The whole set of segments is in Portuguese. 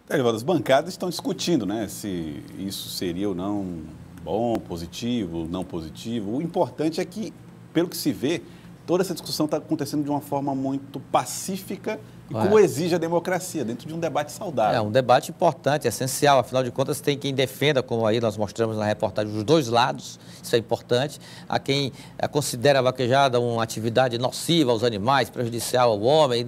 As bancadas estão discutindo, né, se isso seria ou não bom, positivo, não positivo. O importante é que, pelo que se vê, toda essa discussão está acontecendo de uma forma muito pacífica e como exige a democracia, dentro de um debate saudável. É um debate importante, essencial. Afinal de contas, tem quem defenda, como aí nós mostramos na reportagem, os dois lados. Isso é importante. Há quem considera a vaquejada uma atividade nociva aos animais, prejudicial ao homem,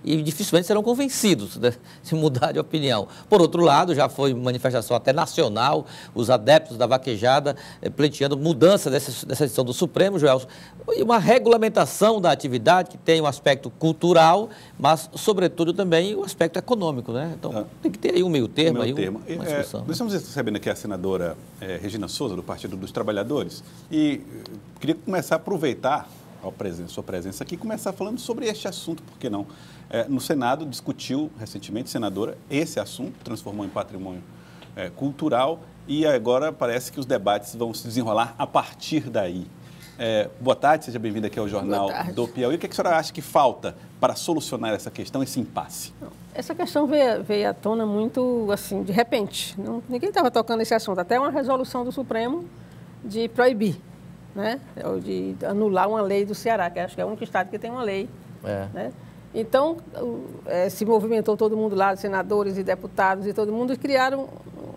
e dificilmente serão convencidos, né, de mudar de opinião. Por outro lado, já foi manifestação até nacional, os adeptos da vaquejada pleiteando mudança dessa decisão do Supremo, Joelson, e uma regulamentação da atividade que tem um aspecto cultural, mas, sobretudo, também o aspecto econômico, né? Então, tem que ter aí um meio termo, uma discussão. Nós estamos recebendo aqui a senadora Regina Souza, do Partido dos Trabalhadores, e queria começar a aproveitar sua presença aqui e começar falando sobre este assunto, por que não? No Senado, discutiu recentemente, senadora, esse assunto, transformou em patrimônio cultural, e agora parece que os debates vão se desenrolar a partir daí. Boa tarde, seja bem-vinda aqui ao Jornal do Piauí. O que a senhora acha que falta para solucionar essa questão, esse impasse? Essa questão veio à tona muito, assim, de repente. Ninguém estava tocando esse assunto. Até uma resolução do Supremo de proibir, né? De anular uma lei do Ceará, que acho que é o único estado que tem uma lei. Né? Então, se movimentou todo mundo lá, senadores e deputados e todo mundo, e criaram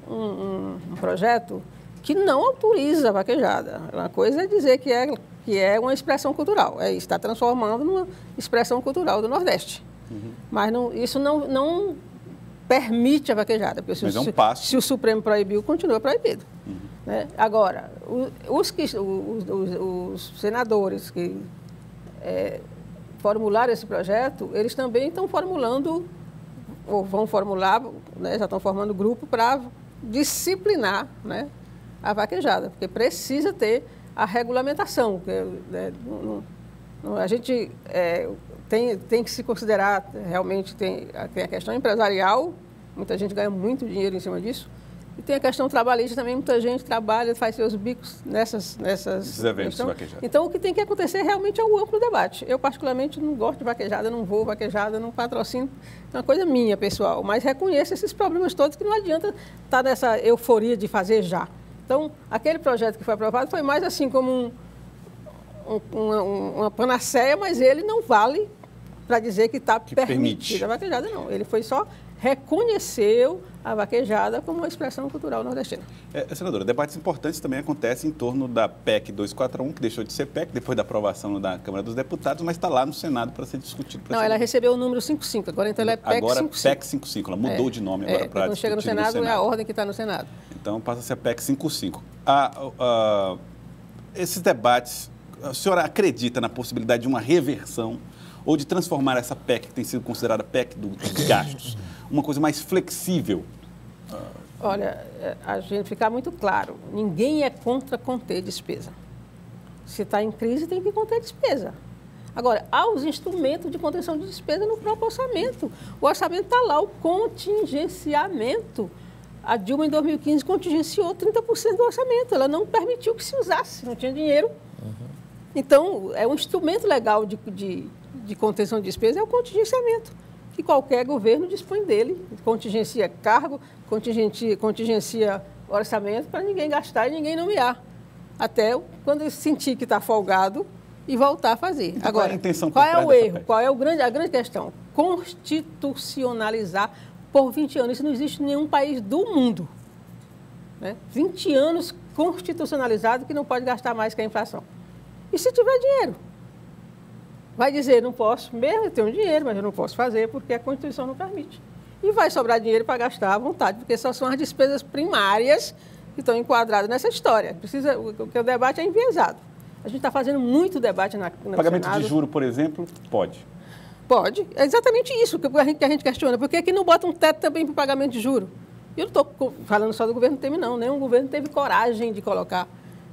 um projeto que não autoriza a vaquejada. Uma coisa é dizer que é uma expressão cultural, está transformando numa expressão cultural do Nordeste. Mas isso não permite a vaquejada, porque mas é um passo. Se o Supremo proibiu, continua proibido. Né? Agora, os senadores que formularam esse projeto, eles também estão formulando, ou vão formular, né, já estão formando grupo para disciplinar, né, a vaquejada, porque precisa ter a regulamentação. A gente tem que se considerar, realmente, tem a questão empresarial, muita gente ganha muito dinheiro em cima disso, e tem a questão trabalhista também, muita gente trabalha, faz seus bicos nessas eventos de vaquejada. Então, o que tem que acontecer realmente é um amplo debate. Eu, particularmente, não gosto de vaquejada, não vou vaquejada, não patrocino, é uma coisa minha, pessoal, mas reconheço esses problemas todos, que não adianta estar nessa euforia de fazer já. Então, aquele projeto que foi aprovado foi mais assim como uma panaceia, mas ele não vale para dizer que está permitida a vaquejada, não. Ele reconheceu a vaquejada como uma expressão cultural nordestina. Senadora, debates importantes também acontecem em torno da PEC 241, que deixou de ser PEC depois da aprovação da Câmara dos Deputados, mas está lá no Senado para ser discutido. Não, ela recebeu o número 55, agora então ela é PEC 55. PEC 55, ela mudou de nome agora para discutir. Quando chega no Senado, é a ordem que está no Senado. Então passa a ser a PEC 55. Esses debates, a senhora acredita na possibilidade de uma reversão ou de transformar essa PEC, que tem sido considerada PEC dos gastos, uma coisa mais flexível? Olha, a gente ficar muito claro, ninguém é contra conter despesa. Se está em crise, tem que conter despesa. Agora, há os instrumentos de contenção de despesa no próprio orçamento. O orçamento está lá, o contingenciamento. A Dilma, em 2015, contingenciou 30% do orçamento. Ela não permitiu que se usasse, não tinha dinheiro. Então, é um instrumento legal de contenção de despesa, é o contingenciamento, que qualquer governo dispõe dele. Contingencia cargo, contingencia orçamento para ninguém gastar e ninguém nomear. Até quando sentir que está folgado e voltar a fazer. Então, agora, qual é o erro? Qual é a grande questão? Constitucionalizar por 20 anos. Isso não existe em nenhum país do mundo. Né? 20 anos constitucionalizado que não pode gastar mais que a inflação. E se tiver dinheiro? Vai dizer, não posso, mesmo eu tenho dinheiro, mas eu não posso fazer porque a Constituição não permite. E vai sobrar dinheiro para gastar à vontade, porque só são as despesas primárias que estão enquadradas nessa história. O debate é enviesado. A gente está fazendo muito debate no pagamento Senado. De juro, por exemplo, pode? Pode. É exatamente isso que a gente questiona. Por que não bota um teto também para o pagamento de juro? E eu não estou falando só do governo Temer, não. Nenhum governo teve coragem de colocar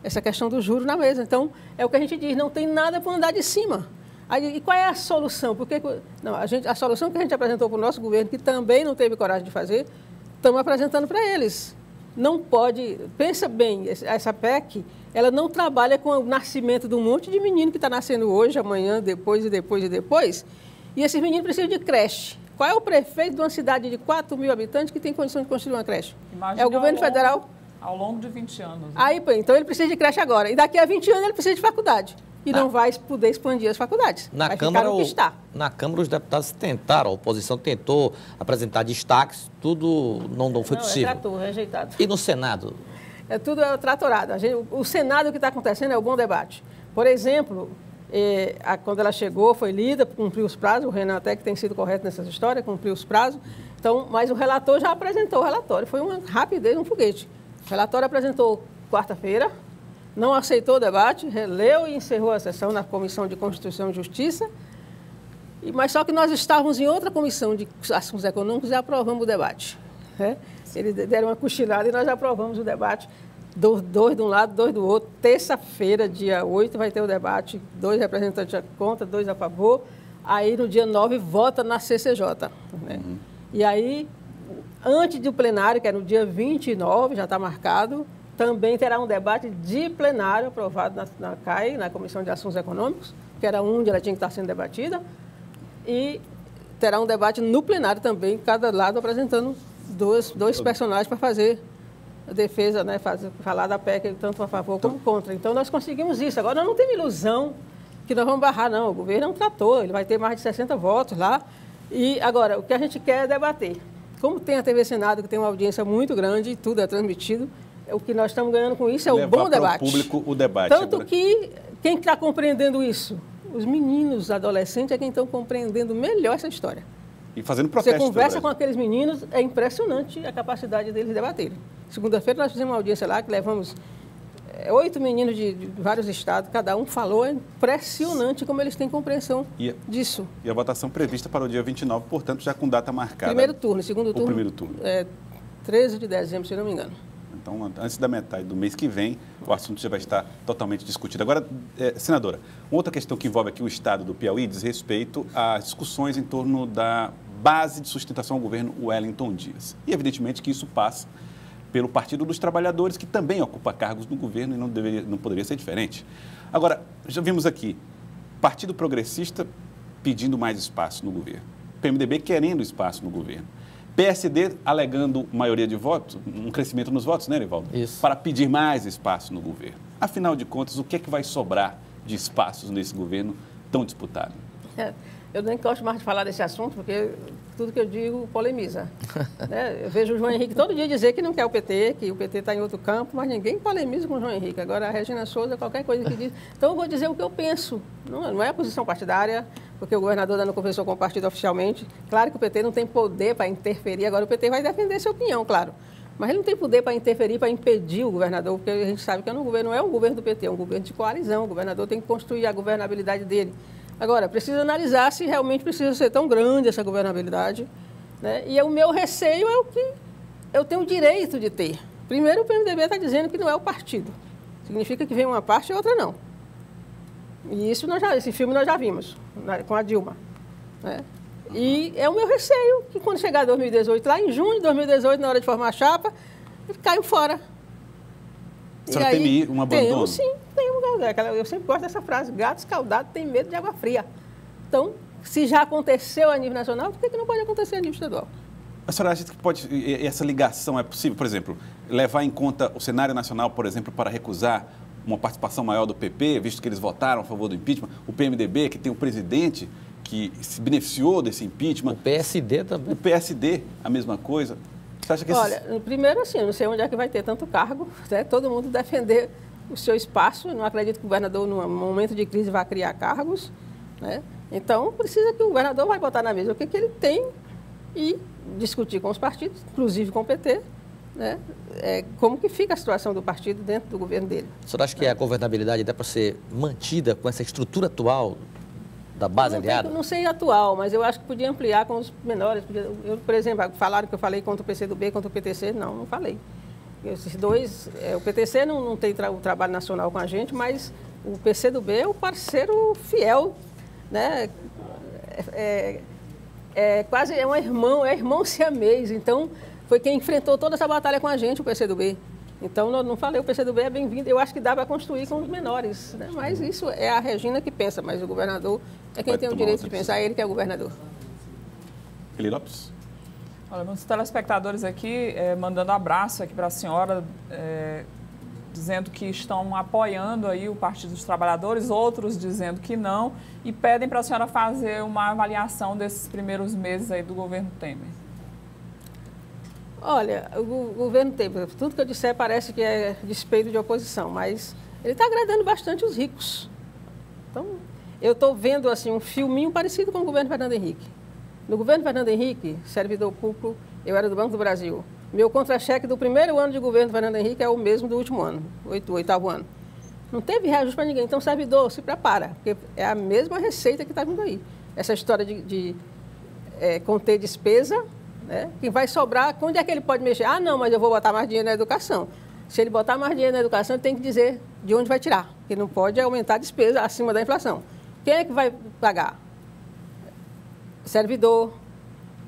essa questão do juro na mesa. Então, é o que a gente diz, não tem nada para andar de cima. Aí, e qual é a solução? A solução que a gente apresentou para o nosso governo, que também não teve coragem de fazer, estamos apresentando para eles. Não pode... Pensa bem, essa PEC, ela não trabalha com o nascimento de um monte de menino que está nascendo hoje, amanhã, depois. E esses meninos precisam de creche. Qual é o prefeito de uma cidade de 4 mil habitantes que tem condição de construir uma creche? Imagina é o governo federal. Ao longo de 20 anos. Né? Aí, então ele precisa de creche agora. E daqui a 20 anos ele precisa de faculdade. E não vai poder expandir as faculdades. Na Câmara, os deputados tentaram, a oposição tentou apresentar destaques, tudo não foi possível. Retratou, rejeitado. E no Senado? Tudo é tratorado. O Senado, o que está acontecendo é o bom debate. Por exemplo, quando ela chegou, foi lida, cumpriu os prazos, o Renan até que tem sido correto nessas histórias, cumpriu os prazos. Então, mas o relator já apresentou o relatório. Foi uma rapidez, um foguete. O relatório apresentou quarta-feira, não aceitou o debate, releu e encerrou a sessão na Comissão de Constituição e Justiça. Mas só que nós estávamos em outra comissão de assuntos econômicos e aprovamos o debate. Né? Eles deram uma cochilada e nós aprovamos o debate. Dois de um lado, 2 do outro. Terça-feira, dia 8, vai ter o debate. 2 representantes contra, 2 a favor. Aí, no dia 9, vota na CCJ. Né? E aí, antes do plenário, que é no dia 29, já está marcado, também terá um debate de plenário aprovado na CAI, na Comissão de Assuntos Econômicos, que era onde ela tinha que estar sendo debatida. E terá um debate no plenário também, cada lado apresentando dois personagens para fazer a defesa, né, falar da PEC tanto a favor como contra. Então, nós conseguimos isso. Agora, não tem ilusão que nós vamos barrar, não. O governo é um trator, ele vai ter mais de 60 votos lá. E, agora, o que a gente quer é debater. Como tem a TV Senado, que tem uma audiência muito grande, tudo é transmitido, o que nós estamos ganhando com isso é o bom debate. Levar para o público o debate. Tanto agora. Que quem está compreendendo isso? Os meninos, os adolescentes, é quem estão compreendendo melhor essa história. E fazendo protesto. Você conversa com aqueles meninos, é impressionante a capacidade deles debaterem. Segunda-feira nós fizemos uma audiência lá, que levamos 8 meninos de vários estados, cada um falou, é impressionante como eles têm compreensão disso. E a votação prevista para o dia 29, portanto, já com data marcada. Primeiro turno, segundo turno. O primeiro turno. 13 de dezembro, se não me engano. Então, antes da metade do mês que vem, o assunto já vai estar totalmente discutido. Agora, senadora, uma outra questão que envolve aqui o estado do Piauí diz respeito às discussões em torno da base de sustentação ao governo Wellington Dias. E, evidentemente, que isso passa pelo Partido dos Trabalhadores, que também ocupa cargos no governo e não poderia ser diferente. Agora, já vimos aqui, Partido Progressista pedindo mais espaço no governo, PMDB querendo espaço no governo, PSD alegando maioria de votos, um crescimento nos votos, né, Erivaldo? Isso. Para pedir mais espaço no governo. Afinal de contas, o que é que vai sobrar de espaços nesse governo tão disputado? Eu nem gosto mais de falar desse assunto, porque tudo que eu digo polemiza. Né? Eu vejo o João Henrique todo dia dizer que não quer o PT, que o PT está em outro campo, mas ninguém polemiza com o João Henrique. Agora, a Regina Souza, qualquer coisa que diz... Então, eu vou dizer o que eu penso. Não é a posição partidária, porque o governador ainda não conversou com o partido oficialmente. Claro que o PT não tem poder para interferir. Agora, o PT vai defender sua opinião, claro. Mas ele não tem poder para interferir, para impedir o governador, porque a gente sabe que o governo não é um governo do PT, é um governo de coalizão. O governador tem que construir a governabilidade dele. Agora, precisa analisar se realmente precisa ser tão grande essa governabilidade. Né? E o meu receio é o que eu tenho o direito de ter. Primeiro, o PMDB está dizendo que não é o partido. Significa que vem uma parte e outra não. E isso esse filme nós já vimos, com a Dilma. Né? E é o meu receio que quando chegar 2018, lá em junho de 2018, na hora de formar a chapa, ele caiu fora. A senhora teme um abandono? Sim, tem um. Eu sempre gosto dessa frase, gato escaldado tem medo de água fria. Então, se já aconteceu a nível nacional, por que não pode acontecer a nível estadual? A senhora acha que essa ligação é possível, por exemplo, levar em conta o cenário nacional, por exemplo, para recusar uma participação maior do PP, visto que eles votaram a favor do impeachment, o PMDB, que tem um presidente que se beneficiou desse impeachment. O PSD também. O PSD, a mesma coisa. Você acha que Olha, primeiro assim, eu não sei onde é que vai ter tanto cargo, né? Todo mundo defender o seu espaço, eu não acredito que o governador, num momento de crise, vai criar cargos, né? Então, precisa que o governador vai botar na mesa o que ele tem e discutir com os partidos, inclusive com o PT, né? Como que fica a situação do partido dentro do governo dele. O senhor acha que a governabilidade dá para ser mantida com essa estrutura atual da base aliada? Não sei atual, mas eu acho que podia ampliar com os menores. Por exemplo, falaram que eu falei contra o PCdoB, contra o PTC. Não falei. Esses dois, o PTC não tem o trabalho nacional com a gente, mas o PCdoB é o parceiro fiel, né? Quase é irmão siamês. Então, foi quem enfrentou toda essa batalha com a gente, o PCdoB. Então, não falei, o PCdoB é bem-vindo. Eu acho que dá para construir com os menores, né? Mas isso é a Regina que pensa, mas o governador é quem tem o direito de pensar, é ele que é o governador. Kelly Lopes. Olha, muitos telespectadores aqui mandando abraço aqui para a senhora, dizendo que estão apoiando aí o Partido dos Trabalhadores, outros dizendo que não, e pedem para a senhora fazer uma avaliação desses primeiros meses aí do governo Temer. Olha, o governo Temer, tudo que eu disser parece que é despeito de oposição, mas ele está agradando bastante os ricos. Então, eu estou vendo assim, um filminho parecido com o governo Fernando Henrique. No governo Fernando Henrique, servidor público, eu era do Banco do Brasil. Meu contra-cheque do primeiro ano de governo Fernando Henrique é o mesmo do último ano, oitavo ano. Não teve reajuste para ninguém. Então, servidor, se prepara, porque é a mesma receita que está vindo aí. Essa história de conter despesa, né? Quem vai sobrar, onde é que ele pode mexer? Ah, não, mas eu vou botar mais dinheiro na educação. Se ele botar mais dinheiro na educação, ele tem que dizer de onde vai tirar, porque não pode aumentar a despesa acima da inflação. Quem é que vai pagar? Servidor,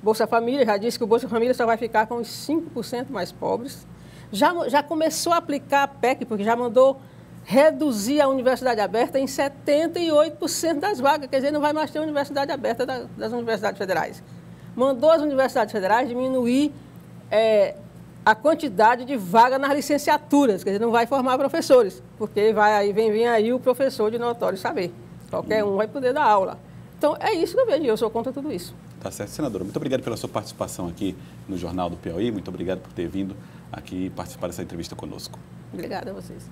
Bolsa Família, já disse que o Bolsa Família só vai ficar com os 5% mais pobres. Já começou a aplicar a PEC, porque já mandou reduzir a universidade aberta em 78% das vagas, quer dizer, não vai mais ter universidade aberta das universidades federais. Mandou as universidades federais diminuir a quantidade de vaga nas licenciaturas, quer dizer, não vai formar professores, porque vem aí o professor de notório saber. Qualquer um vai poder dar aula. Então, é isso que eu vejo, eu sou contra tudo isso. Tá certo, senadora. Muito obrigado pela sua participação aqui no Jornal do Piauí. Muito obrigado por ter vindo aqui participar dessa entrevista conosco. Obrigada a vocês.